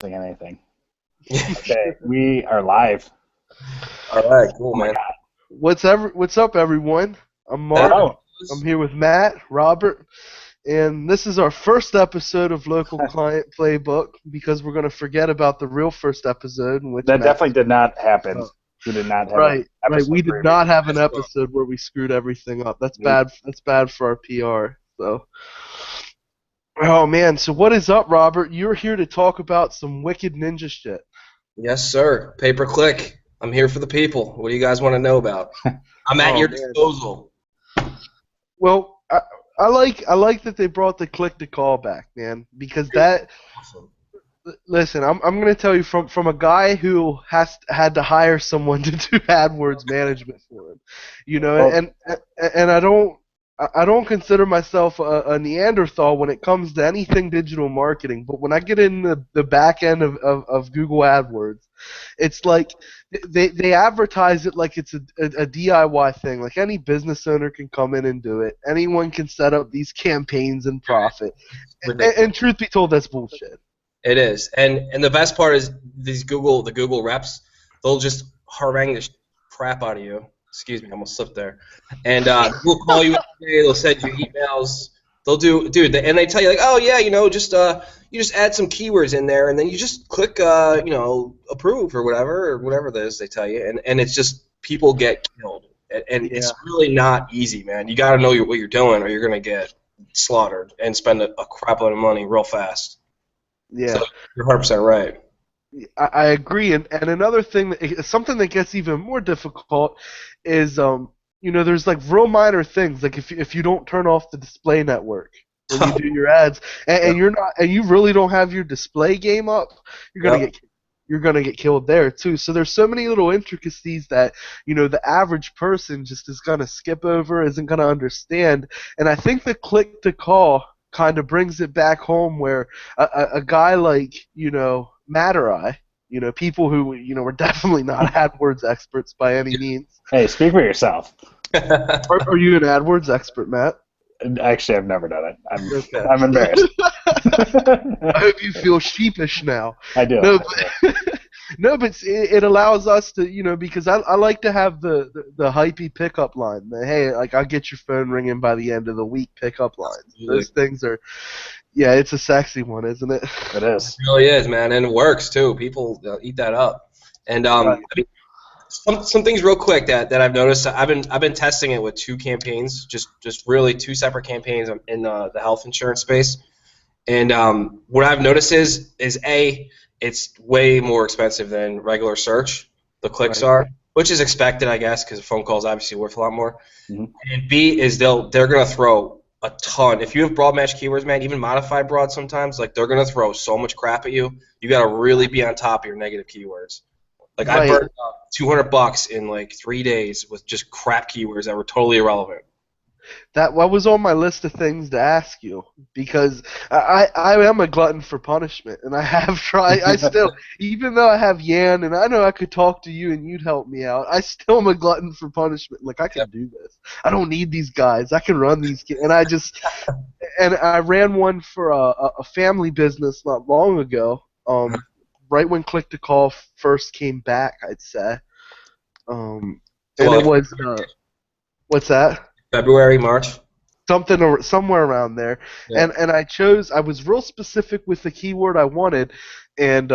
Saying anything. Okay, we are live. All right, cool, man. What's up, everyone? I'm Mark. Hello. I'm here with Matt, Robert, and this is our first episode of Local Client Playbook because we're going to forget about the real first episode. In which That Matt definitely did not happen. We did not have right. We did preview. not have an episode where we screwed everything up. That's bad. That's bad for our PR. So, oh man. So what is up, Robert? You're here to talk about some wicked ninja shit. Yes, sir. Pay per click. I'm here for the people. What do you guys want to know about? I'm at your disposal. Well, I like that they brought the click to call back, man, because that. Awesome. Listen, I'm going to tell you from a guy who had to hire someone to do AdWords management for him, you know, and I don't consider myself a Neanderthal when it comes to anything digital marketing, but when I get in the back end of Google AdWords, it's like they advertise it like it's a DIY thing. Like any business owner can come in and do it. Anyone can set up these campaigns and profit. And truth be told, that's bullshit. It is, and the best part is the Google reps, they'll just harangue the crap out of you. Excuse me, I almost slipped there. And they'll call you every day. They'll send you emails. They'll do, dude, and they tell you like, oh yeah, you know, just you just add some keywords in there, and then you just click, you know, approve or whatever it is they tell you, and it's just people get killed, and it's really not easy, man. You got to know what you're doing, or you're gonna get slaughtered and spend a crap load of money real fast. Yeah, so you're 100% right. I agree, and another thing, something that gets even more difficult is, you know, there's like real minor things, like if you don't turn off the display network when you do your ads, and you're not, and you really don't have your display game up, you're gonna get killed there too. So there's so many little intricacies that, you know, the average person just is gonna skip over, isn't gonna understand, and I think the click to call kind of brings it back home where a guy like, you know, Matt or I, you know, people who, you know, we're definitely not AdWords experts by any means. Hey, speak for yourself. Are you an AdWords expert, Matt? Actually, I've never done it. I'm embarrassed. I hope you feel sheepish now. I do. No, but it allows us to, you know, because I like to have the hypey pickup line. Hey, like, I'll get your phone ringing by the end of the week pickup lines. Those things are, yeah, it's a sexy one, isn't it? It is. It really is, man, and it works too. People eat that up. And I mean, some things real quick that I've noticed. I've been testing it with two campaigns, just really two separate campaigns in the health insurance space. And what I've noticed is it's way more expensive than regular search. The clicks are, which is expected, I guess, because a phone call is obviously worth a lot more. Mm-hmm. And B is they're gonna throw a ton. If you have broad match keywords, man, even modified broad sometimes, like they're gonna throw so much crap at you. You gotta really be on top of your negative keywords. Like I burned up $200 in like 3 days with just crap keywords that were totally irrelevant. That was on my list of things to ask you, because I am a glutton for punishment, and I have tried. I still, even though I have Yan, and I know I could talk to you and you'd help me out, I still am a glutton for punishment. Like, I can do this. I don't need these guys. I can run these kids. And I ran one for a family business not long ago, right when Click to Call first came back, I'd say. And it was, what's that? February, March, somewhere around there, and I was real specific with the keyword I wanted, and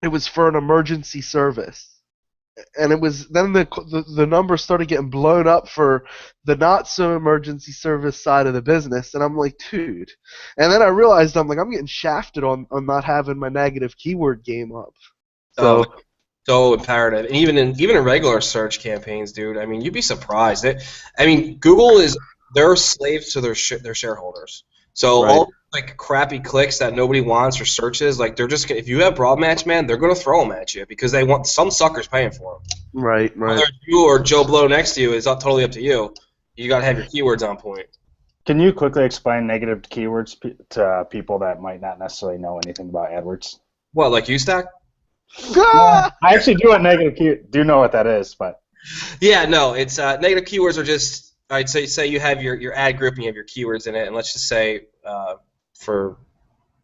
it was for an emergency service, and it was then the numbers started getting blown up for the not so emergency service side of the business, and I'm like, dude, and then I realized I'm getting shafted on not having my negative keyword game up, so. So imperative, and even in regular search campaigns, dude. I mean, you'd be surprised. Google they're slaves to their shareholders. So all like crappy clicks that nobody wants or searches, like they're just, if you have broad match, man, they're gonna throw them at you because they want, some suckers paying for them. Right. Whether you or Joe Blow next to you is totally up to you. You gotta have your keywords on point. Can you quickly explain negative keywords to people that might not necessarily know anything about AdWords? What, like Ustack? I actually do know what that is, but yeah, no, it's negative keywords are just, I'd say you have your ad group and you have your keywords in it, and let's just say for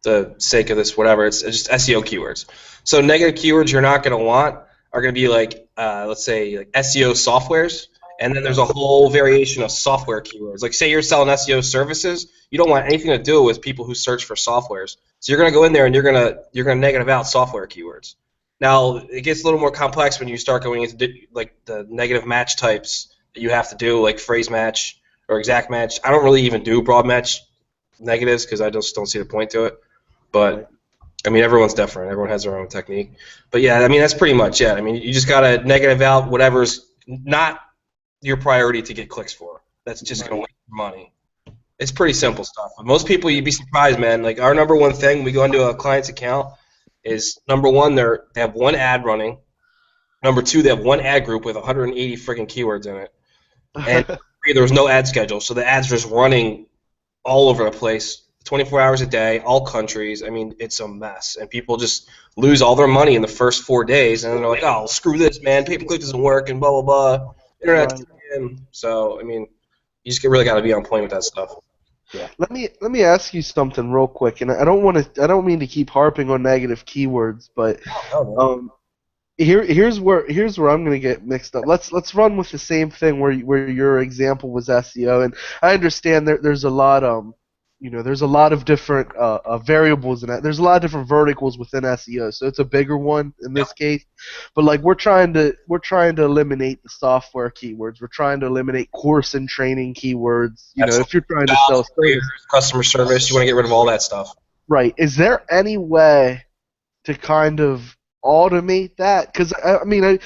the sake of this, whatever, it's just SEO keywords. So negative keywords you're not going to want are going to be like, let's say, like SEO softwares, and then there's a whole variation of software keywords. Like, say you're selling SEO services, you don't want anything to do with people who search for softwares. So you're going to go in there and you're going to negative out software keywords. Now, it gets a little more complex when you start going into like the negative match types that you have to do, like phrase match or exact match. I don't really even do broad match negatives because I just don't see the point to it. But I mean, everyone's different. Everyone has their own technique. But yeah, I mean, that's pretty much it. I mean, you just gotta negative out whatever's not your priority to get clicks for. That's just gonna waste your money. It's pretty simple stuff. But most people, you'd be surprised, man. Like our number one thing, we go into a client's account, is number one, they have one ad running. Number two, they have one ad group with 180 friggin' keywords in it. And three, there was no ad schedule, so the ads just running all over the place, 24 hours a day, all countries. I mean, it's a mess, and people just lose all their money in the first 4 days, and then they're like, "Oh, screw this, man! Pay-per-click doesn't work," and blah blah blah. Internet's in. So, I mean, you just really got to be on point with that stuff. Yeah. Let me ask you something real quick, and I don't mean to keep harping on negative keywords, but here's where I'm gonna get mixed up. Let's run with the same thing where your example was SEO, and I understand there's a lot there's a lot of different variables in that. There's a lot of different verticals within SEO, so it's a bigger one in this case. But like we're trying to eliminate the software keywords. We're trying to eliminate course and training keywords. You know, if you're trying to sell customer service, you want to get rid of all that stuff. Right. Is there any way to kind of automate that? Because I mean,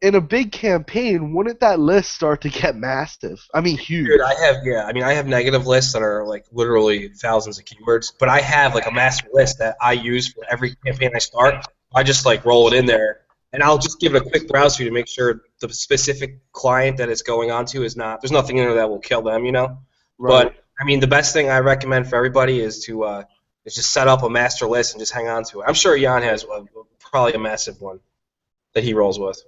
in a big campaign, wouldn't that list start to get massive? I mean, huge. Dude, I have negative lists that are like literally thousands of keywords, but I have like a master list that I use for every campaign I start. I just like roll it in there, and I'll just give it a quick browse through to make sure the specific client that it's going on to is not. There's nothing in there that will kill them, you know. Right. But I mean, the best thing I recommend for everybody is to just set up a master list and just hang on to it. I'm sure Jan has probably a massive one that he rolls with.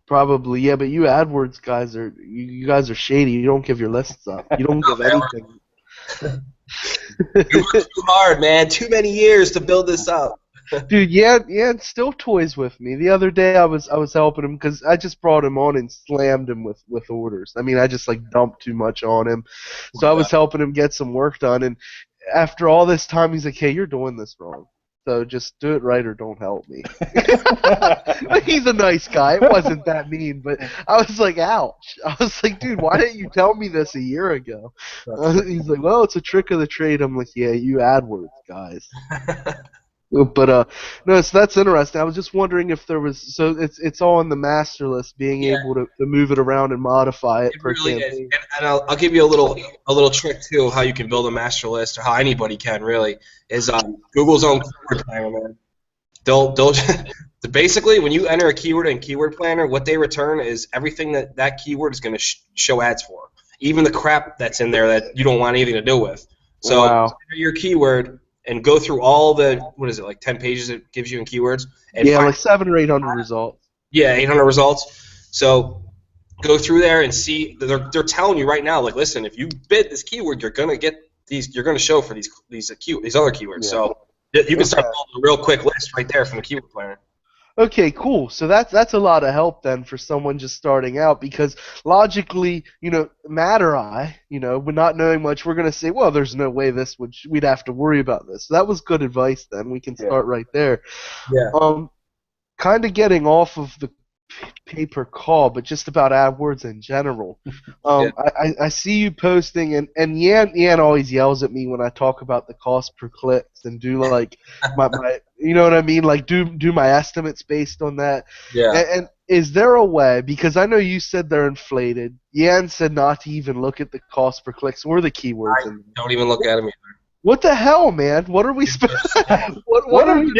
Probably, yeah, but you AdWords guys you guys are shady. You don't give your lists up. You don't give anything. You worked too hard, man. Too many years to build this up. Dude, yeah, still toys with me. The other day I was helping him because I just brought him on and slammed him with orders. I mean, I just like dumped too much on him. So I was helping him get some work done, and after all this time, he's like, "Hey, you're doing this wrong. So just do it right or don't help me." He's a nice guy. It wasn't that mean, but I was like, ouch. I was like, dude, why didn't you tell me this a year ago? He's like, well, it's a trick of the trade. I'm like, yeah, you AdWords guys. But no, so that's interesting. I was just wondering if there was, so it's all on the master list, being able to move it around and modify it. It really is. And I'll give you a little trick too of how you can build a master list, or how anybody can really, is Google's own keyword planner, man. They'll basically, when you enter a keyword in Keyword Planner, what they return is everything that keyword is going to show ads for, even the crap that's in there that you don't want anything to do with. So enter your keyword and go through all the, what is it, like 10 pages it gives you in keywords? And like 700 or 800 results. Yeah, 800 results. So go through there and see, they're telling you right now, like, listen, if you bid this keyword, you're going to get these, you're going to show for these other keywords. Yeah. So you can start building a real quick list right there from the Keyword Planner. Okay, cool. So that's a lot of help then for someone just starting out, because logically, Matt or I, we're not knowing much, we're going to say, well, there's no way we'd have to worry about this. So that was good advice then. We can start right there. Yeah. Kind of getting off of the pay-per-call, but just about AdWords in general. I see you posting, and Yan always yells at me when I talk about the cost per clicks and do like my you know what I mean, like do my estimates based on that. Yeah. And is there a way, because I know you said they're inflated, Yan said not to even look at the cost per clicks or the keywords. I don't even look at them either. What the hell, man? What are we supposed what are we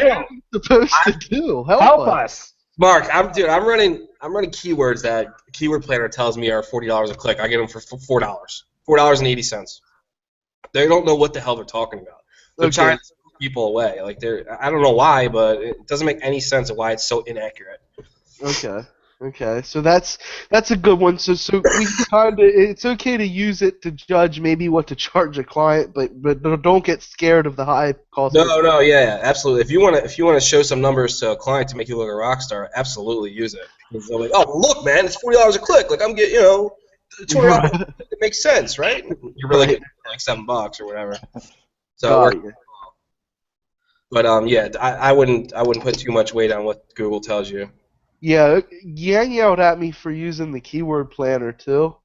supposed to do? Help us. Mark, I'm running keywords that Keyword Planner tells me are $40 a click. I get them for $4.80. They don't know what the hell they're talking about. They're trying to scare people away. Like I don't know why, but it doesn't make any sense of why it's so inaccurate. Okay. Okay, so that's a good one. So we it's okay to use it to judge maybe what to charge a client, but don't get scared of the high cost. No, yeah, absolutely. If you wanna show some numbers to a client to make you look like a rock star, absolutely use it. Because they're like, oh look, man, it's $40 a click. Like I'm getting, $200. Right. It makes sense, right? You're really Right. getting like $7 or whatever. So it Got works. you. But yeah, I wouldn't put too much weight on what Google tells you. Yeah, Yang yelled at me for using the keyword planner too,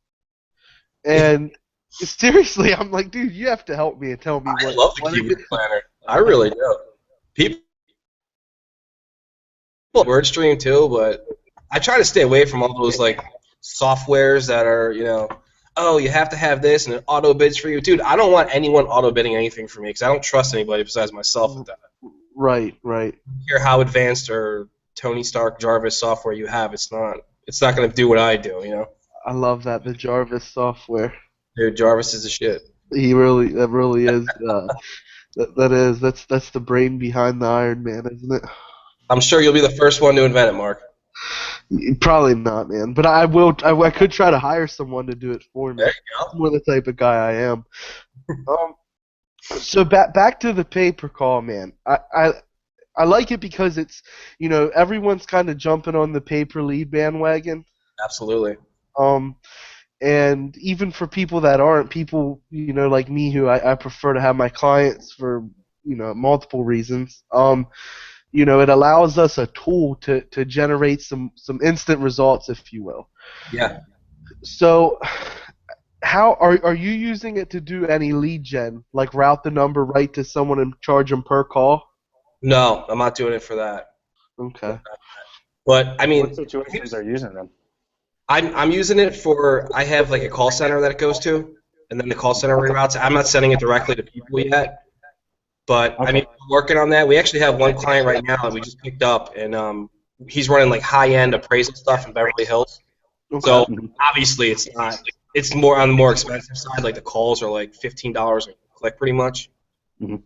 and seriously, I'm like, dude, you have to help me and tell me I what. love the keyword planner. I really do. People WordStream too, but I try to stay away from all those like softwares that are, oh, you have to have this and it auto bids for you. Dude, I don't want anyone auto bidding anything for me because I don't trust anybody besides myself with that. Right. I don't care how advanced or Tony Stark Jarvis software you have, it's not going to do what I do, I love that, the Jarvis software. Dude, Jarvis is the shit. That really is. That's the brain behind the Iron Man, isn't it? I'm sure you'll be the first one to invent it, Mark. Probably not, man. But I will. I could try to hire someone to do it for me. There you go. That's more the type of guy I am. So back to the pay-per-call, man. I like it because it's, everyone's kind of jumping on the pay-per-lead bandwagon. Absolutely. And even for people that aren't, people, like me, who I prefer to have my clients for, multiple reasons. It allows us a tool to generate some instant results, if you will. Yeah. So, how are you using it to do any lead gen, like route the number right to someone and charge them per call? No, I'm not doing it for that. Okay. But I mean, what situations are you using them? I'm using it for, I have like a call center that it goes to, and then the call center reroutes. I'm not sending it directly to people yet, but I mean, we're working on that. We actually have one client right now that we just picked up, and he's running like high-end appraisal stuff in Beverly Hills. Okay. So obviously it's not. It's more on the more expensive side. Like the calls are like $15 a click, pretty much. Mm-hmm.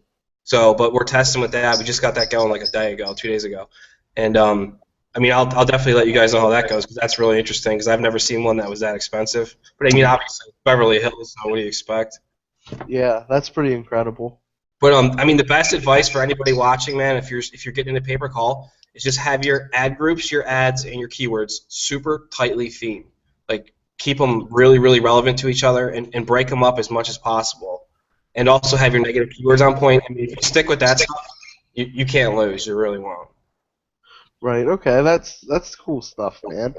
So, but we're testing with that. We just got that going like a day ago, 2 days ago, and I mean, I'll definitely let you guys know how that goes because that's really interesting because I've never seen one that was that expensive. But I mean, obviously Beverly Hills, so what do you expect? Yeah, that's pretty incredible. But I mean, the best advice for anybody watching, man, if you're getting into pay per call, is just have your ad groups, your ads, and your keywords super tightly themed. Like keep them really, really relevant to each other and break them up as much as possible. And also have your negative keywords on point. I mean, if you stick with that stuff, you can't lose. You really won't. Right. Okay. That's cool stuff, man.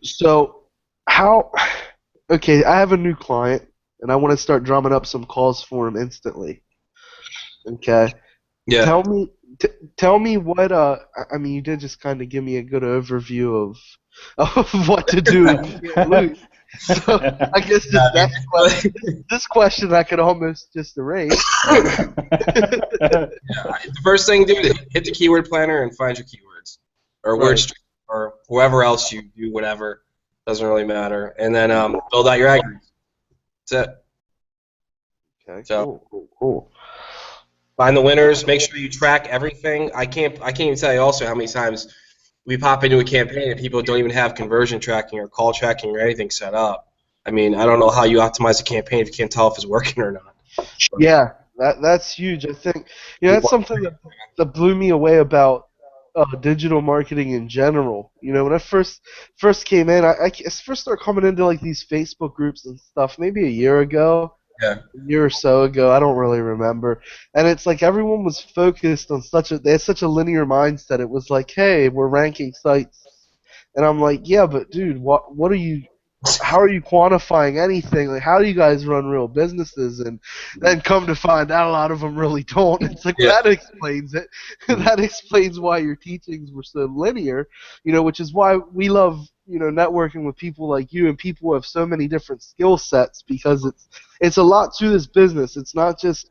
So, okay, I have a new client, and I want to start drumming up some calls for him instantly. Okay. Yeah. Tell me what. I mean, you did just kind of give me a good overview of what to do. And you can't lose. So I guess this question I could almost just erase. The first thing to do is hit the keyword planner and find your keywords, or WordStream, or whoever else you do, whatever. Doesn't really matter. And then build out your ad groups. That's it. Okay. So, Cool. Find the winners. Make sure you track everything. I can't even tell you also how many times we pop into a campaign and people don't even have conversion tracking or call tracking or anything set up. I mean, I don't know how you optimize a campaign if you can't tell if it's working or not. Yeah, that's huge. I think that's something that blew me away about digital marketing in general. When I first came in, I first started coming into like these Facebook groups and stuff maybe a year ago. Yeah. A year or so ago, I don't really remember. And it's like everyone was focused on they had such a linear mindset. It was like, hey, we're ranking sites. And I'm like, yeah, but dude, what are you, how are you quantifying anything? Like, how do you guys run real businesses? And then come to find out a lot of them really don't. It's like, well, that explains it. That explains why your teachings were so linear, which is why we love, networking with people like you and people who have so many different skill sets because it's a lot to this business. It's not just,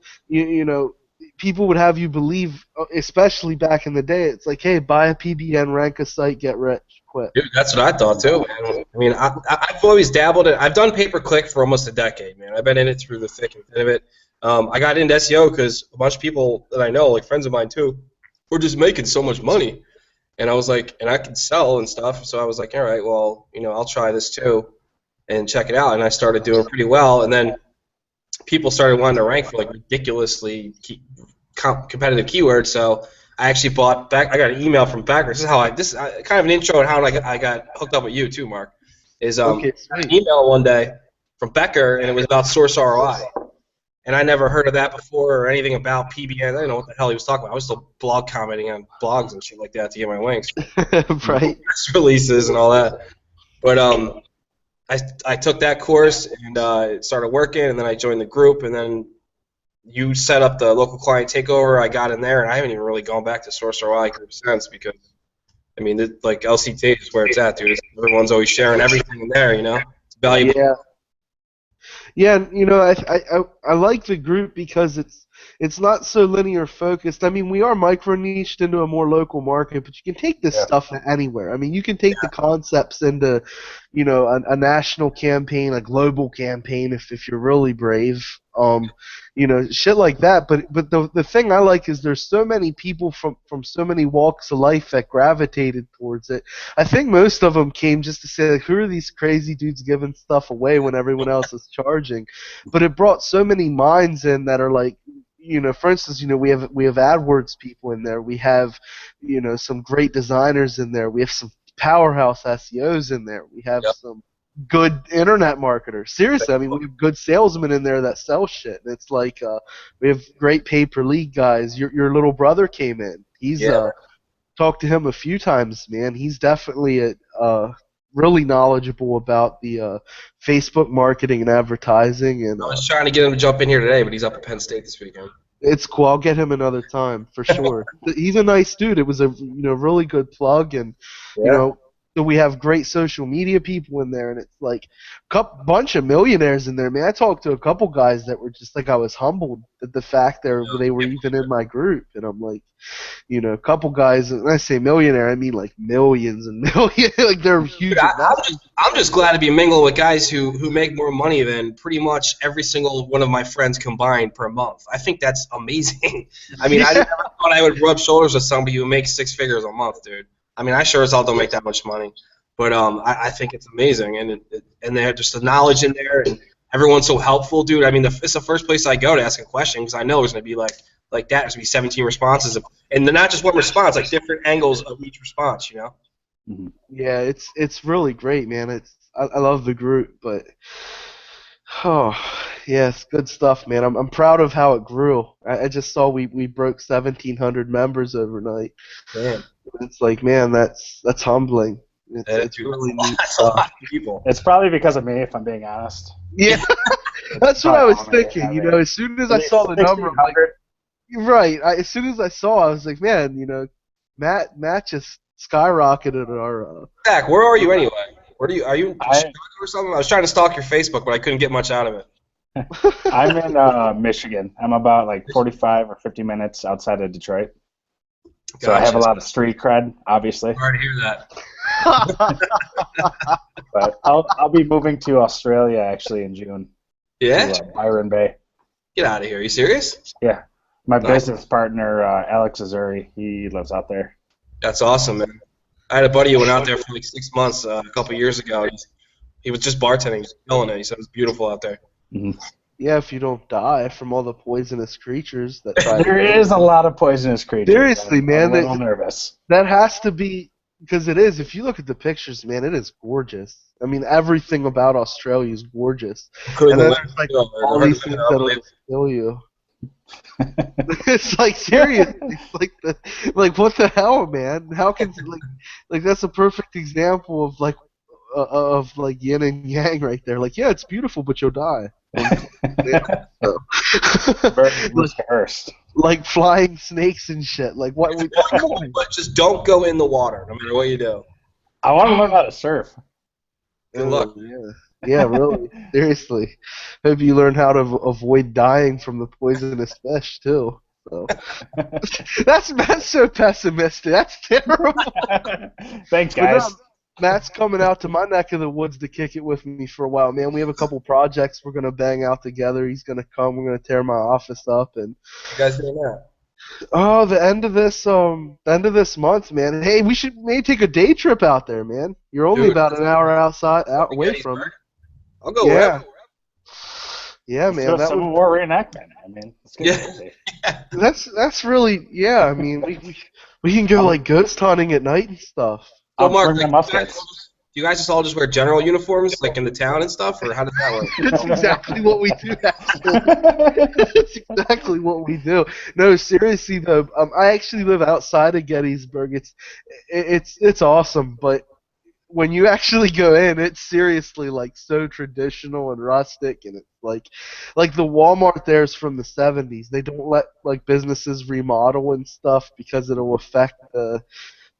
people would have you believe, especially back in the day, it's like, hey, buy a PBN, rank a site, get rich, quit. Dude, that's what I thought too, man. I mean, I've always dabbled in. I've done pay-per-click for almost a decade, man. I've been in it through the thick and thin of it. I got into SEO because a bunch of people that I know, like friends of mine too, were just making so much money. And I was like, and I could sell and stuff, so I was like, all right, well, I'll try this too and check it out. And I started doing pretty well, and then people started wanting to rank for like ridiculously competitive keywords. So I actually bought back. I got an email from Becker. This is kind of an intro on how I got hooked up with you too, Mark. Is Okay, I got an email one day from Becker, and it was about source ROI. And I never heard of that before or anything about PBN. I didn't know what the hell he was talking about. I was still blog commenting on blogs and shit like that to get my links. Right. Press releases and all that. But I took that course and it started working, and then I joined the group, and then you set up the local client takeover. I got in there, and I haven't even really gone back to source ROI group since because, like LCT is where it's at, dude. Everyone's always sharing everything in there, It's valuable. Yeah. Yeah, I like the group because it's not so linear focused. I mean, we are micro niched into a more local market, but you can take this stuff anywhere. I mean, you can take the concepts into, a national campaign, a global campaign if you're really brave. Shit like that. But the thing I like is there's so many people from so many walks of life that gravitated towards it. I think most of them came just to say, like, who are these crazy dudes giving stuff away when everyone else is charging? But it brought so many minds in that are like, for instance, we have AdWords people in there. We have, some great designers in there. We have some powerhouse SEOs in there. We have some good internet marketers. Seriously, I mean, we have good salesmen in there that sell shit. It's like we have great pay-per-lead guys. Your little brother came in. He's talked to him a few times, man. He's definitely really knowledgeable about the Facebook marketing and advertising. And I was trying to get him to jump in here today, but he's up at Penn State this weekend. It's cool. I'll get him another time for sure. He's a nice dude. It was a really good plug, and so we have great social media people in there, and it's like a bunch of millionaires in there, man. I talked to a couple guys that were just like, I was humbled at the fact they were even in my group, and I'm like, a couple guys, and when I say millionaire, I mean like millions and millions, like they're huge. Dude, I'm just glad to be mingling with guys who make more money than pretty much every single one of my friends combined per month. I think that's amazing. I mean, I never thought I would rub shoulders with somebody who makes 6 figures a month, dude. I mean, I sure as hell don't make that much money, but I think it's amazing, and they have just the knowledge in there, and everyone's so helpful, dude. I mean, it's the first place I go to ask a question because I know there's gonna be like that. There's gonna be 17 responses, and they're not just one response, like different angles of each response, Mm-hmm. Yeah, it's really great, man. I love the group, but yes, good stuff, man. I'm proud of how it grew. I just saw we broke 1,700 members overnight. Damn. It's like, man, that's humbling. It's really neat that's a lot of people. It's probably because of me, if I'm being honest. Yeah, that's what I was thinking. As soon as I saw the number, I'm like, right. As soon as I saw, I was like, man, Matt just skyrocketed our. Zach, where are you anyway? Are you in Chicago or something? I was trying to stalk your Facebook, but I couldn't get much out of it. I'm in Michigan. I'm about like 45 or 50 minutes outside of Detroit. So I have a lot of street cred, obviously. Hard to hear that. But I'll be moving to Australia actually in June. Yeah? To, Byron Bay. Get out of here. Are you serious? Yeah. My business partner, Alex Azuri, he lives out there. That's awesome, man. I had a buddy who went out there for like 6 months a couple years ago. He was just bartending, just killing it. He said it was beautiful out there. Mm-hmm. Yeah, if you don't die from all the poisonous creatures that try There is a lot of poisonous creatures. Seriously, man. I'm a little nervous. That has to be, because it is. If you look at the pictures, man, it is gorgeous. I mean, everything about Australia is gorgeous. And then there's like all these things that'll kill you. It's like, seriously, like what the hell, man? How can like that's a perfect example of like yin and yang right there. Like, yeah, it's beautiful, but you'll die. Like flying snakes and shit. Like what? Just don't go in the water, no matter what you do. I want to learn how to surf. Good luck. Yeah, really. Seriously. Hope you learn how to avoid dying from the poisonous fish too. So. That's so pessimistic. That's terrible. Thanks, guys. Matt's coming out to my neck of the woods to kick it with me for a while, man. We have a couple projects we're gonna bang out together. He's gonna come. We're gonna tear my office up, and you guys doing that? Oh, the end of this month, man. Hey, we should maybe take a day trip out there, man. You're only Dude, about an hour out to away from Gettysburg. it. I'll go Yeah, wherever. yeah, Let's do man. a That Civil would War reenactment. I mean, let's get Yeah. crazy. that's really yeah. I mean, we can go I'm, like ghost hunting at night and stuff. So I'll Mark, bring like, my muskets. do you guys just all just wear general uniforms like in the town and stuff, or how does that work? That's exactly what we do. Actually, that's exactly what we do. No, seriously though, I actually live outside of Gettysburg. It's awesome, but when you actually go in, it's seriously like so traditional and rustic, and it's like the Walmart there is from the '70s. They don't let like businesses remodel and stuff because it'll affect the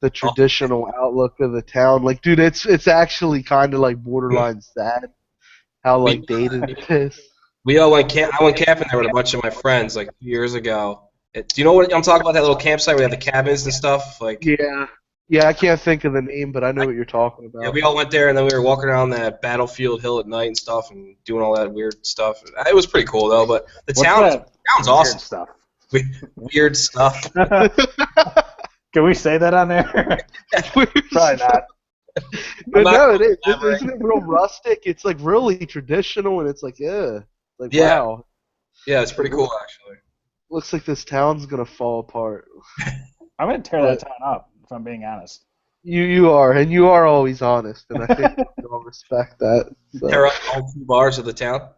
Oh, traditional outlook of the town. Like, dude, it's actually kind of like borderline sad how we like dated it is. we all went I went camping there with a bunch of my friends like 2 years ago. Do you know what I'm talking about? That little campsite where we have the cabins and stuff. Like, Yeah, yeah, I can't think of the name, but I know what you're talking yeah, about. we all went there and then we were walking around that battlefield hill at night and stuff and doing all that weird stuff. It was pretty cool though. But the What's town's that awesome. stuff? Weird stuff. Can we say that on there? Probably not. But not no, it is. elaborate. Isn't it real rustic? It's like really traditional, and it's like, like Yeah. wow, Yeah, it's pretty cool actually. looks like this town's gonna fall apart. I'm gonna tear that town up. If I'm being honest. You are, and you are always honest, and I think we all respect that. So. Tear up all 2 bars of the town.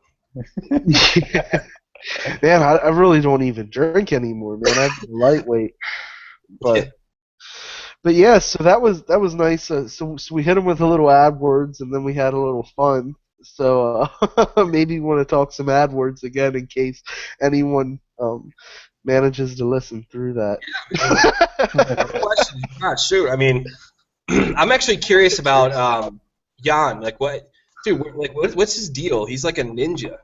Yeah. Man, I really don't even drink anymore, man. I'm lightweight, but yeah. So that was nice. So we hit him with a little AdWords, and then we had a little fun. So maybe we want to talk some AdWords again in case anyone manages to listen through that. Question. God, shoot. I mean, I'm actually curious about Jan. Like, what, dude? What's his deal? He's like a ninja.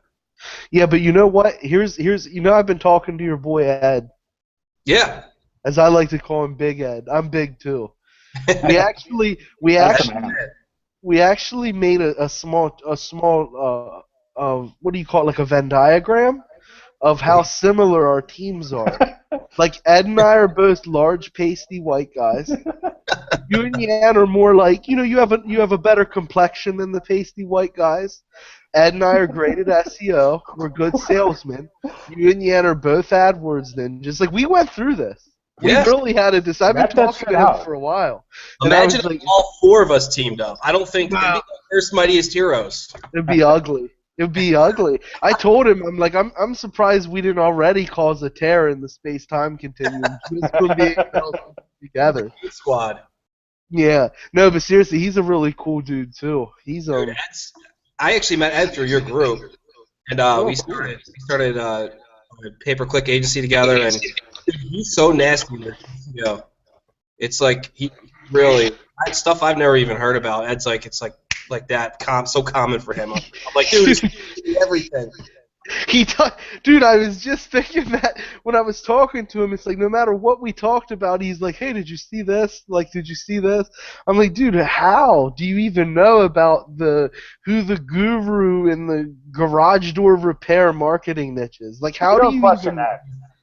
Yeah, but you know what? Here's I've been talking to your boy Ed, Yeah. as I like to call him, Big Ed. I'm big too. We actually made a small what do you call it, like a Venn diagram of how similar our teams are. Like Ed and I are both large, pasty white guys. You and Yan are more like, you have a better complexion than the pasty white guys. Ed and I are great at SEO. We're good salesmen. You and Yan are both AdWords ninjas. Like, we went through this. We Yeah. really had a I've been Map that talking shit to him out. for a while. And I Imagine was if like, all 4 of us teamed up. I don't think it'd be Wow. like Earth's Mightiest Heroes. it'd be ugly. It'd be ugly. I told him, I'm like, I'm surprised we didn't already cause a tear in the space-time continuum just from being held together. Good squad. Yeah. No, but seriously, he's a really cool dude too. He's Dude, I actually met Ed through your group, and we started a pay-per-click agency together, and dude, he's so nasty. It's like he really stuff I've never even heard about. Ed's like it's like that so common for him. I'm like, dude, it's everything. Dude, I was just thinking that when I was talking to him, it's like no matter what we talked about, he's like, hey, did you see this? Like, did you see this? I'm like, dude, how do you even know about who the guru in the garage door repair marketing niche is? Like, how do you even? That.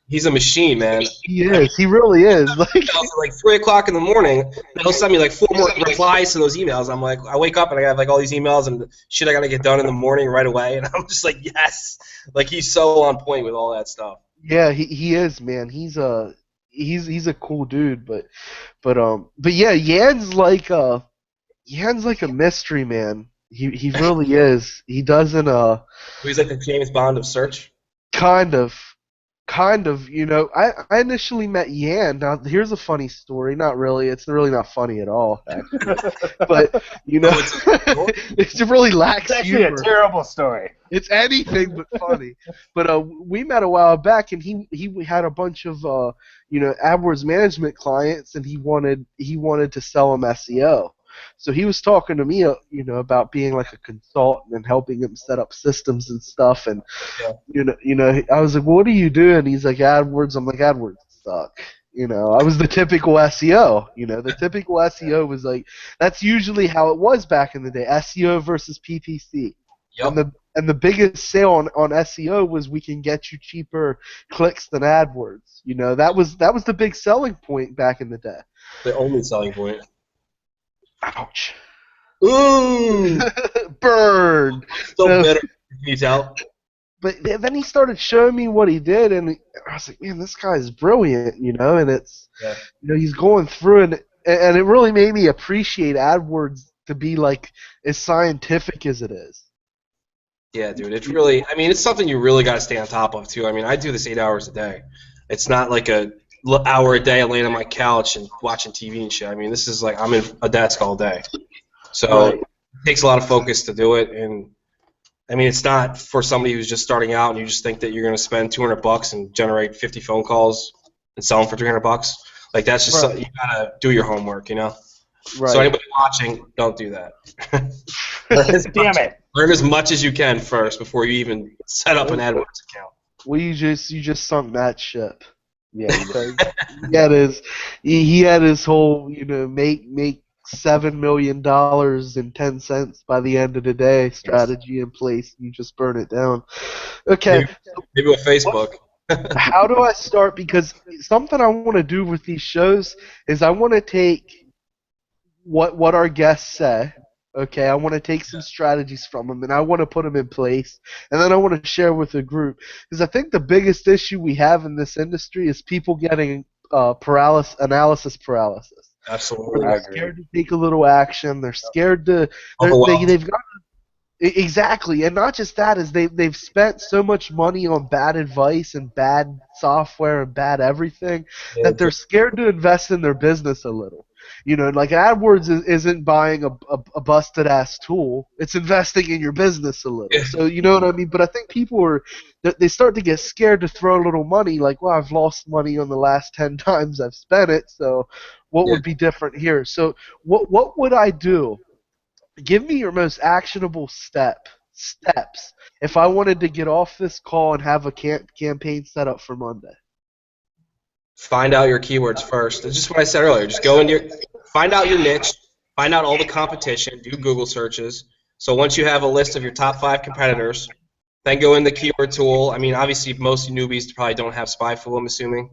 He's a machine, man. He is. He really is. Like, Like 3 o'clock in the morning, and he'll send me like 4 more replies to those emails. I'm like, I wake up and I have like all these emails and shit I gotta get done in the morning right away, and I'm just like, yes, like he's so on point with all that stuff. yeah, he is, man. He's a cool dude, but yeah, Yan's like a mystery man. He really is. He doesn't He's like the James Bond of search. kind of, I initially met Yan. Now, here's a funny story. Not really. It's really not funny at all, actually. But, it really lacks It's actually humor. a terrible story. It's anything but funny. But we met a while back, and he had a bunch of AdWords management clients, and he wanted to sell them SEO. So he was talking to me, about being like a consultant and helping him set up systems and stuff. And I was like, "What do you do?" And he's like, "AdWords." I'm like, "AdWords suck." I was the typical SEO. The typical SEO was like, that's usually how it was back in the day. SEO versus PPC. Yep. And the biggest sale on SEO was we can get you cheaper clicks than AdWords. You know, that was the big selling point back in the day. The only selling point. Ouch. Ooh. Burned. Still bitter. Can you tell? But then he started showing me what he did, and I was like, man, this guy's brilliant, you know. And it's, you know, he's going through, and it really made me appreciate AdWords to be like as scientific as it is. Yeah, dude, it's really, I mean, it's something you really got to stay on top of, too. I mean, I do this 8 hours a day. It's not like a hour a day laying on my couch and watching TV and shit. I mean, this is like I'm in a desk all day. So it takes a lot of focus to do it. And, I mean, it's not for somebody who's just starting out and you just think that you're going to spend $200 and generate 50 phone calls and sell them for $300. Like, that's just something you got to do your homework, you know? Right. So anybody watching, don't do that. Damn it. Learn as much as you can first before you even set up an AdWords account. Well, you just sunk that ship. Yeah, he had his whole, you know, make $7 million and 10 cents by the end of the day strategy in place. You just burn it down. Okay. Maybe with Facebook. How do I start? Because something I want to do with these shows is I want to take what our guests say. Okay, I want to take some strategies from them, and I want to put them in place, and then I want to share with the group. Because I think the biggest issue we have in this industry is people getting analysis paralysis. Absolutely, they're scared to take a little action. They're scared to. They've got exactly, and not just that is they've spent so much money on bad advice and bad software and bad everything that they're scared to invest in their business a little. You know, like AdWords isn't buying a busted ass tool; it's investing in your business a little. So you know what I mean. But I think people they start to get scared to throw a little money. Like, well, I've lost money on the last 10 times I've spent it. So what would be different here? So what would I do? Give me your most actionable steps if I wanted to get off this call and have a campaign set up for Monday. Find out your keywords first. It's just what I said earlier. Just go find out your niche, find out all the competition, do Google searches. So once you have a list of your top 5 competitors, then go in the keyword tool. I mean, obviously, most newbies probably don't have SpyFu, I'm assuming.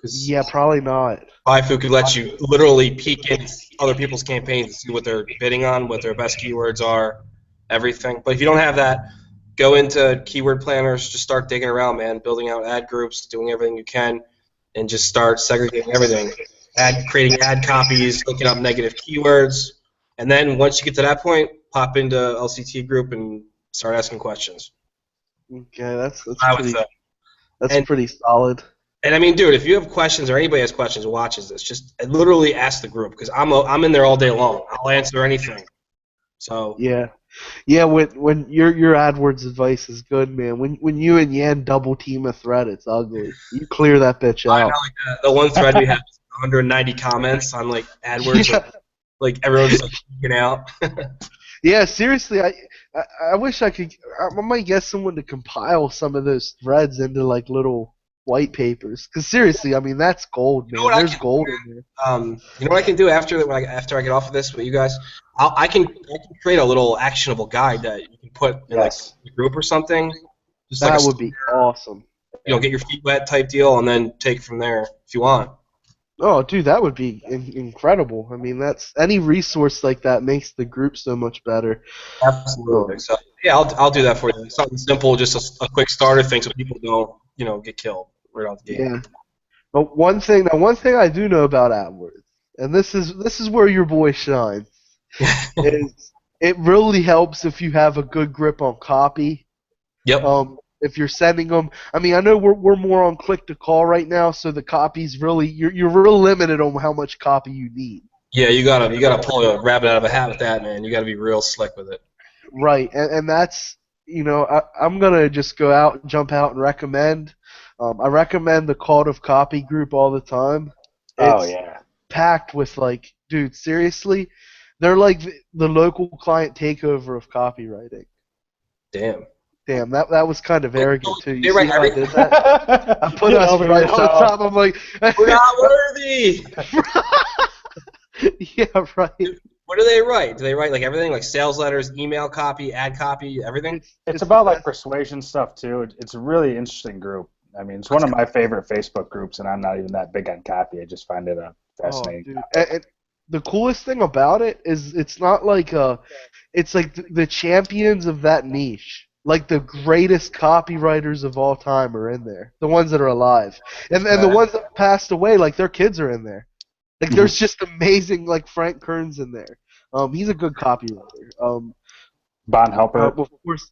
Yeah, probably not. SpyFu could let you literally peek in other people's campaigns and see what they're bidding on, what their best keywords are, everything. But if you don't have that, go into keyword planners, just start digging around, man, building out ad groups, doing everything you can, and just start segregating everything. Creating ad copies, looking up negative keywords, and then once you get to that point, pop into LCT group and start asking questions. Okay, that's pretty solid. And I mean, dude, if you have questions or anybody has questions, watches this, just literally ask the group because I'm in there all day long. I'll answer anything. So yeah. When your AdWords advice is good, man. When you and Yan double team a thread, it's ugly. You clear that bitch out. I know, like the one thread we have 190 comments on like AdWords, like everyone's just like freaking out. Yeah, seriously, I wish I could. I might get someone to compile some of those threads into like little white papers. Because seriously, I mean that's gold, man. There's gold in there. You know what I can do after I get off of this with you guys? I can create a little actionable guide that you can put in like a group or something. Just that would be awesome. You know, get your feet wet type deal, and then take it from there if you want. Oh, dude, that would be incredible. I mean, that's any resource like that makes the group so much better. Absolutely. So yeah, I'll do that for you. Something simple, just a quick starter thing, so people don't get killed right out the gate. Yeah. But one thing I do know about AdWords, and this is where your boy shines, is it really helps if you have a good grip on copy. Yep. If you're sending them, I mean, I know we're more on click to call right now, so the copy's really you're real limited on how much copy you need. Yeah, you gotta pull a rabbit out of a hat with that, man. You gotta be real slick with it. Right, and that's I'm gonna just jump out and recommend. I recommend the Cult of Copy group all the time. It's packed with like, dude, seriously, they're like the local client takeover of copywriting. Damn, that was kind of arrogant too. You see how I did that? I put us right on top. I'm like, we're not worthy. Yeah, right. What do they write? Do they write like everything, like sales letters, email copy, ad copy, everything? It's about like persuasion stuff too. It's a really interesting group. I mean, it's one of my favorite Facebook groups, and I'm not even that big on copy. I just find it a fascinating topic. And the coolest thing about it is it's not like it's like the champions of that niche. Like the greatest copywriters of all time are in there. The ones that are alive. And the ones that passed away, like their kids are in there. Like there's just amazing, like Frank Kern's in there. He's a good copywriter. Bon Helper. Of course.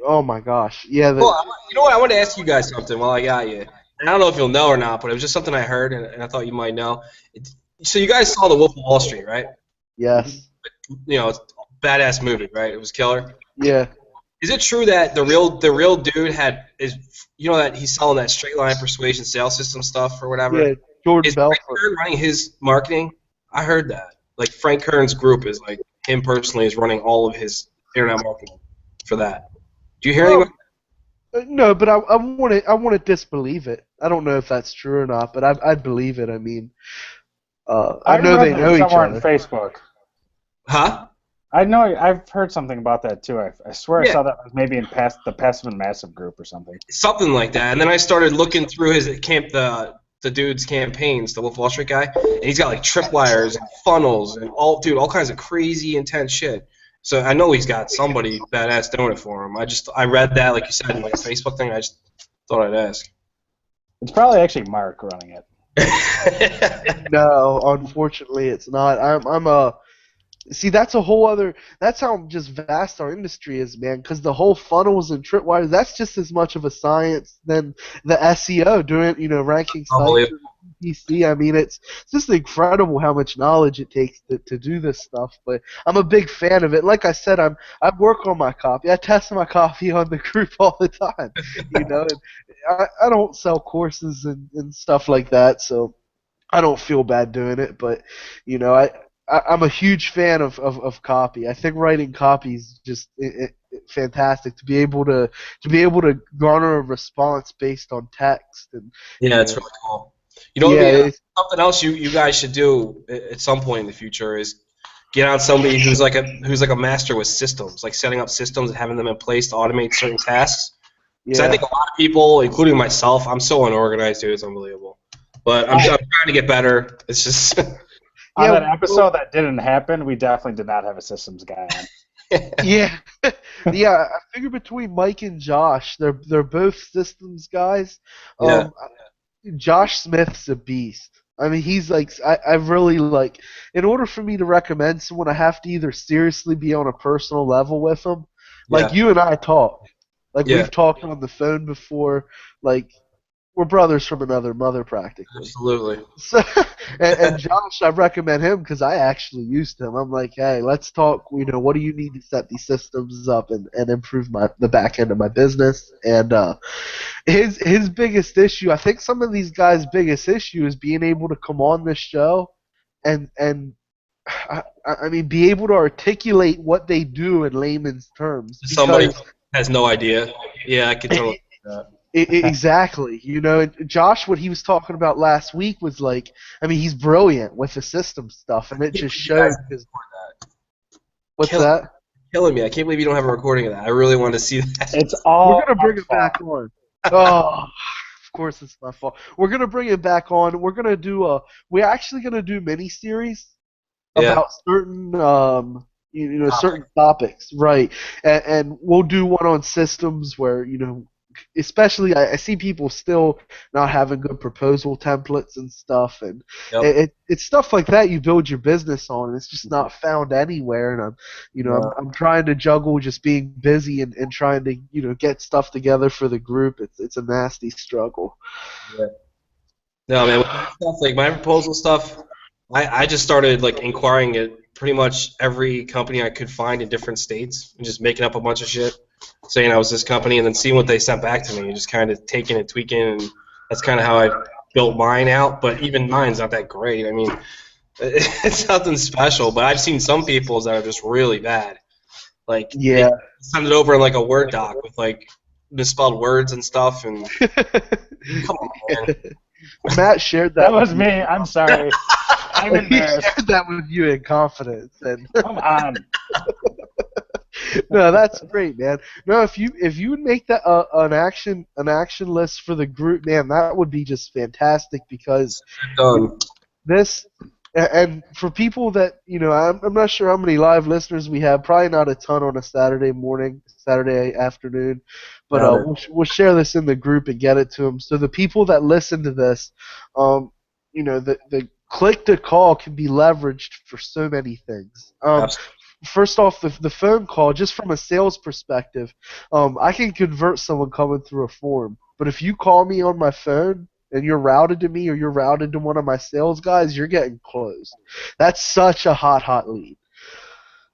Oh my gosh. Yeah. Well, you know what? I want to ask you guys something while I got you. And I don't know if you'll know or not, but it was just something I heard, and I thought you might know. So you guys saw The Wolf of Wall Street, right? Yes. You know, it's a badass movie, right? It was killer. Yeah. Is it true that the real dude that he's selling that straight line persuasion sales system stuff or whatever? Yeah, Jordan Is Frank Belfort. Kern running his marketing? I heard that. Like Frank Kern's group is like him personally is running all of his internet marketing for that. Do you hear anything? No, but I want to disbelieve it. I don't know if that's true or not, but I'd believe it. I mean, I know they know each somewhere other. on Facebook. Huh? I know. I've heard something about that too. I swear I saw that was maybe in the Passive and Massive group or something. Something like that. And then I started looking through his the dude's campaigns, the Wolf of Wall Street guy, and he's got like tripwires and funnels and all kinds of crazy intense shit. So I know he's got somebody badass doing it for him. I read that, like you said, in like a Facebook thing. I just thought I'd ask. It's probably actually Mark running it. No, unfortunately, it's not. See, that's a whole other. That's how just vast our industry is, man. Because the whole funnels and tripwires, that's just as much of a science than the SEO doing, ranking sites. PC. I mean, it's just incredible how much knowledge it takes to do this stuff. But I'm a big fan of it. Like I said, I work on my copy. I test my copy on the group all the time. And I don't sell courses and stuff like that, so I don't feel bad doing it. But I'm a huge fan of copy. I think writing copy is just fantastic to be able to garner a response based on text. And it's really cool. Something else you guys should do at some point in the future is get on somebody who's like a master with systems, like setting up systems and having them in place to automate certain tasks. Because I think a lot of people, including myself, I'm so unorganized, dude. It's unbelievable. But I'm trying to get better. It's just on that episode that didn't happen, we definitely did not have a systems guy on. Yeah. I figure between Mike and Josh, they're both systems guys. Yeah. Josh Smith's a beast. I mean, he's like, I really like, in order for me to recommend someone, I have to either seriously be on a personal level with them. Like, you and I talk. Like, we've talked on the phone before. Like, we're brothers from another mother, practically. Absolutely. So, and Josh, I recommend him because I actually used him. I'm like, hey, let's talk. What do you need to set these systems up and improve the back end of my business? And his biggest issue, I think some of these guys' biggest issue is being able to come on this show and I mean, be able to articulate what they do in layman's terms. Somebody has no idea. Yeah, I can totally do that. Exactly. Josh, what he was talking about last week was like, I mean, he's brilliant with the system stuff, and it just shows. What's that? Killing me. I can't believe you don't have a recording of that. I really want to see that. It's all. We're gonna bring it back on. Oh, of course it's my fault. We're gonna bring it back on. We're gonna do we're actually gonna do mini-series about certain certain topics, right? And we'll do one on systems where especially I see people still not having good proposal templates and stuff, and it's stuff like that you build your business on, and it's just not found anywhere. And I'm trying to juggle just being busy and trying to get stuff together for the group. It's a nasty struggle. Yeah. No, man, stuff like my proposal stuff, I just started like inquiring at pretty much every company I could find in different states and just making up a bunch of shit, saying I was this company, and then seeing what they sent back to me and just kind of taking and tweaking, and that's kind of how I built mine out. But even mine's not that great. I mean, it's nothing special, but I've seen some people's that are just really bad. Like, they send it over in like a Word doc with like misspelled words and stuff, and come on, man. Matt shared that. That was me. I'm sorry. I'm He embarrassed. shared that with you in confidence, and Come on. no, that's great, man. No, if you would make that an action list for the group, man, that would be just fantastic because Done. this and for people that I'm not sure how many live listeners we have. Probably not a ton on a Saturday morning, Saturday afternoon, but Got it. we'll share this in the group and get it to them. So the people that listen to this, the click to call can be leveraged for so many things. Absolutely. First off, the phone call, just from a sales perspective, I can convert someone coming through a form. But if you call me on my phone and you're routed to me or you're routed to one of my sales guys, you're getting closed. That's such a hot lead.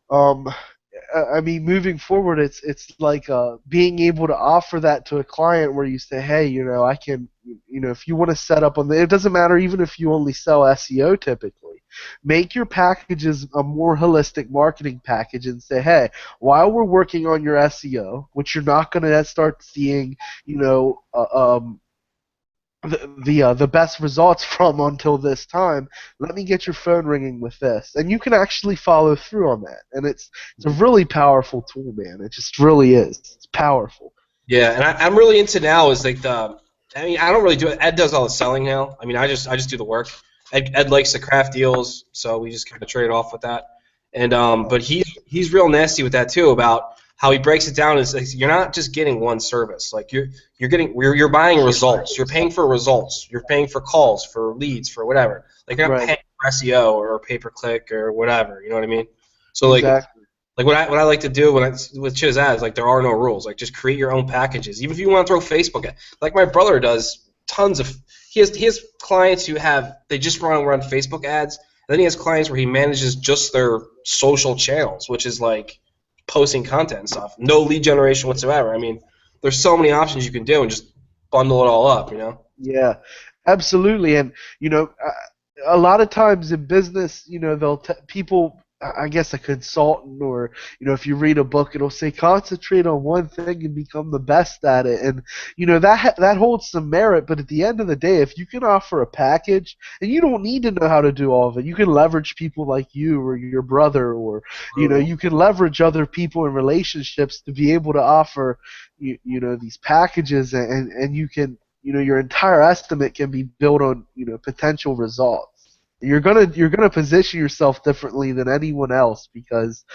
I mean, moving forward, it's like being able to offer that to a client where you say, hey, I can, if you want to set up it doesn't matter even if you only sell SEO typically. Make your packages a more holistic marketing package and say, hey, while we're working on your SEO, which you're not going to start seeing, the best results from until this time, let me get your phone ringing with this. And you can actually follow through on that. And it's a really powerful tool, man. It just really is. It's powerful. Yeah, and I'm really into now is like I don't really do it. Ed does all the selling now. I mean, I just do the work. Ed likes the craft deals, so we just kind of trade off with that. And but he's real nasty with that too, about how he breaks it down. Is like, you're not just getting one service. Like you're buying results. You're paying for results. You're paying for calls, for leads, for whatever. Like you're not paying for SEO or pay per click or whatever. You know what I mean? So like. Exactly. Like what I like to do with Chiz ads, like there are no rules. Like just create your own packages. Even if you want to throw Facebook at, like my brother does, tons of. He has clients who they just run Facebook ads, and then he has clients where he manages just their social channels, which is like posting content and stuff. No lead generation whatsoever. I mean, there's so many options you can do and just bundle it all up. Yeah, absolutely. And a lot of times in business, people. I guess a consultant or, if you read a book, it'll say concentrate on one thing and become the best at it. And, that holds some merit, but at the end of the day, if you can offer a package, and you don't need to know how to do all of it, you can leverage people like you or your brother or, you can leverage other people in relationships to be able to offer, these packages and you can, your entire estimate can be built on, potential results. You're gonna position yourself differently than anyone else because,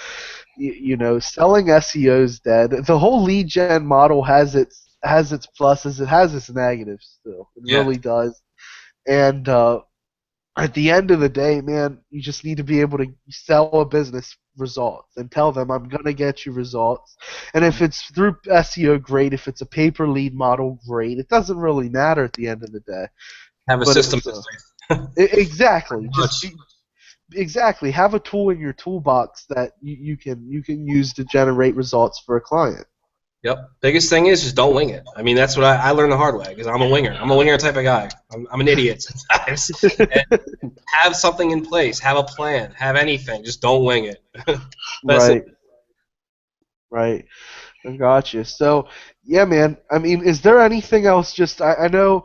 selling SEO is dead. The whole lead gen model has its pluses. It has its negatives still. It really does. And at the end of the day, man, you just need to be able to sell a business results and tell them I'm gonna get you results. And if it's through SEO, great. If it's a pay-per lead model, great. It doesn't really matter at the end of the day. Have a system. Exactly. Exactly. Have a tool in your toolbox that you can use to generate results for a client. Yep. Biggest thing is just don't wing it. I mean, that's what I learned the hard way because I'm a winger. I'm a winger type of guy. I'm an idiot sometimes. And have something in place. Have a plan. Have anything. Just don't wing it. Right. I gotcha. So, yeah, man. I mean, is there anything else? Just I know.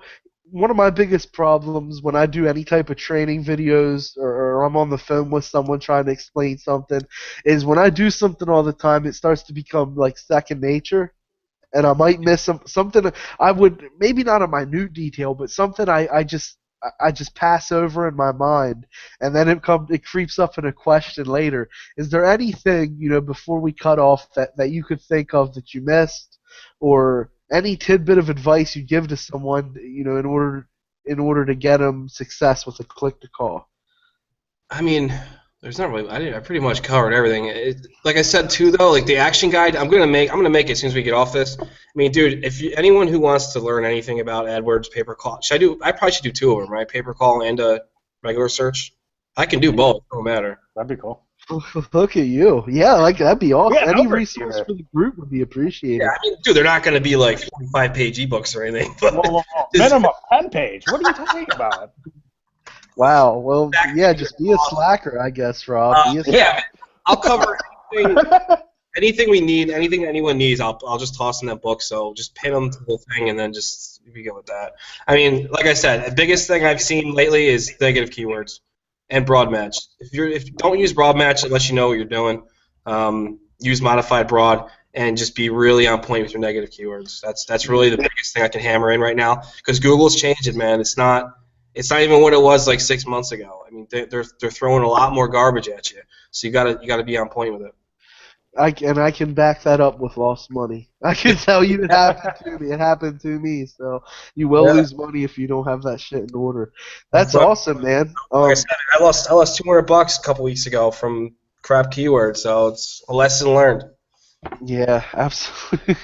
One of my biggest problems when I do any type of training videos or I'm on the phone with someone trying to explain something is when I do something all the time, it starts to become like second nature, and I might miss something. I would maybe not a minute detail, but something I just pass over in my mind, and then it creeps up in a question later. Is there anything before we cut off that you could think of that you missed, or any tidbit of advice you give to someone, in order to get them success with a click to call? I mean, there's not really. I pretty much covered everything. Like I said too, though, like the action guide, I'm gonna make it as soon as we get off this. I mean, dude, anyone who wants to learn anything about AdWords, pay per call, I probably should do two of them, right? Pay per call and a regular search. I can do both. It don't matter. That'd be cool. Look at you. Yeah, like that'd be awesome. Yeah, any resource for the group would be appreciated. Yeah, I mean, dude, they're not going to be like 45-page ebooks or anything. But whoa. Minimum 10-page. What are you talking about? Wow. Well, yeah, just be a slacker, I guess, Rob. Yeah, I'll cover anything we need, anything anyone needs. I'll just toss in that book. So just pin them to the whole thing, and then just be good with that. I mean, like I said, the biggest thing I've seen lately is negative keywords. and broad match. If you don't use broad match unless you know what you're doing, use modified broad and just be really on point with your negative keywords. That's really the biggest thing I can hammer in right now because Google's changing, man. It's not even what it was like 6 months ago. I mean, they're throwing a lot more garbage at you, so you gotta be on point with it. I can back that up with lost money. I can tell you it happened to me. It happened to me. So you will lose money if you don't have that shit in order. That's awesome, man. Like I said, I lost $200 a couple weeks ago from crap keywords. So it's a lesson learned. Yeah, absolutely,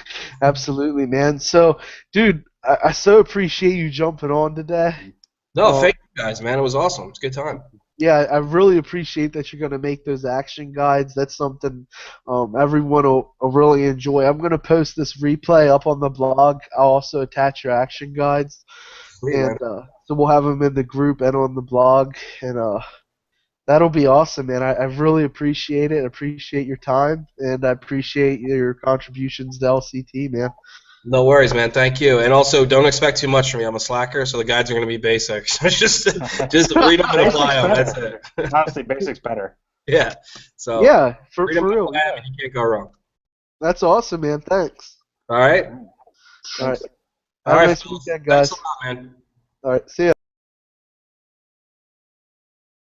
absolutely, man. So, dude, I so appreciate you jumping on today. No, thank you guys, man. It was awesome. It's a good time. Yeah, I really appreciate that you're going to make those action guides. That's something everyone will really enjoy. I'm going to post this replay up on the blog. I'll also attach your action guides. Sweet, and so we'll have them in the group and on the blog. And that'll be awesome, man. I really appreciate it. I appreciate your time, and I appreciate your contributions to LCT, man. No worries, man. Thank you. And also, don't expect too much from me. I'm a slacker, so the guides are going to be basic. So just read them and apply them. That's it. Honestly, basic's better. Yeah. So yeah, for real. real. Yeah. You can't go wrong. That's awesome, man. Thanks. All right. All right. All Have right. a nice weekend, guys. Thanks a lot, man. All right. See ya.